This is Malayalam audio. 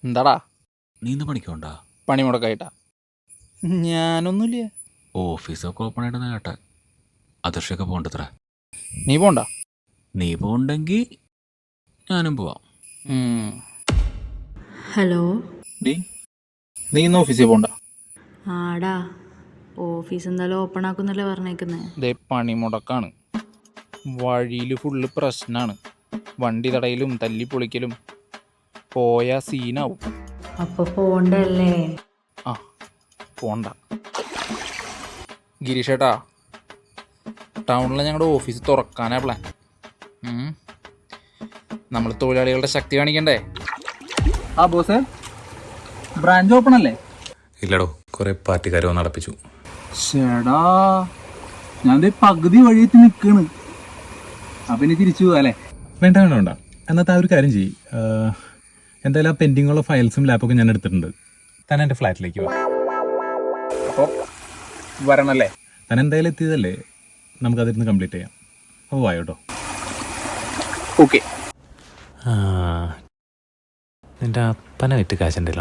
എന്താടാ? നീ ഇന്ന് പണിക്കോണ്ടാ? പണി മുടക്കായിട്ടാ? ഞാനൊന്നുമില്ല. ഓഫീസൊക്കെ ഓപ്പൺ ആയിട്ടെന്ന് കേട്ടെ. അദർശൊക്കെ പോകണ്ടത്ര. നീ പോണ്ട? നീ പോകണ്ടെങ്കിൽ ഞാനും പോവാം. ഹലോ. നീ ഇന്ന് ഓഫീസിൽ പോണ്ട? ആടാ, ഓഫീസ് എന്തായാലും ഓപ്പൺ ആക്കുന്നല്ലേ പറഞ്ഞേക്കുന്നേ. ദേ പണി മുടക്കാണ്. വഴിയിൽ ഫുള്ള് പ്രശ്നമാണ്. വണ്ടി തടയിലും തല്ലിപ്പൊളിക്കലും. പോയാ സീനാവും. അപ്പൊ പോണ്ടല്ലേ? ആ പോണ്ട. ഗിരീഷേട്ടാ, ടൗണിൽ ഞങ്ങളുടെ ഓഫീസ് തുറക്കാനാ പ്ലാൻ. നമ്മൾ തൊഴിലാളികളുടെ ശക്തി കാണിക്കണ്ടേ? ആ ബോസേ, ബ്രാഞ്ച് ഓപ്പൺ അല്ലേ? ഇല്ലടോ, കുറെ പാർട്ടിക്കാരെ വന്ന് നടപ്പിച്ചു. ചേടാ, ഞാൻ പകുതി വഴിയെത്തി നിൽക്കണ്. അപ്പം ഇനി തിരിച്ചു പോവാ അല്ലേ? വേണ്ട വേണ്ട വേണ്ട. എന്നത്തെ ആ ഒരു കാര്യം ചെയ്യും. എന്തായാലും ആ പെൻഡിങ്ങുള്ള ഫയൽസും ലാപ്പൊക്കെ ഞാൻ എടുത്തിട്ടുണ്ട്. താൻ എൻ്റെ ഫ്ലാറ്റിലേക്ക് വാ. അപ്പോൾ വരണല്ലേ? താൻ എന്തായാലും എത്തിയതല്ലേ, നമുക്കതിരുന്ന് കംപ്ലീറ്റ് ചെയ്യാം. അപ്പോൾ വായോട്ടോ. ഓക്കെ. നിന്റെ അപ്പനെ വിറ്റ് കാശ് എൻ്റെ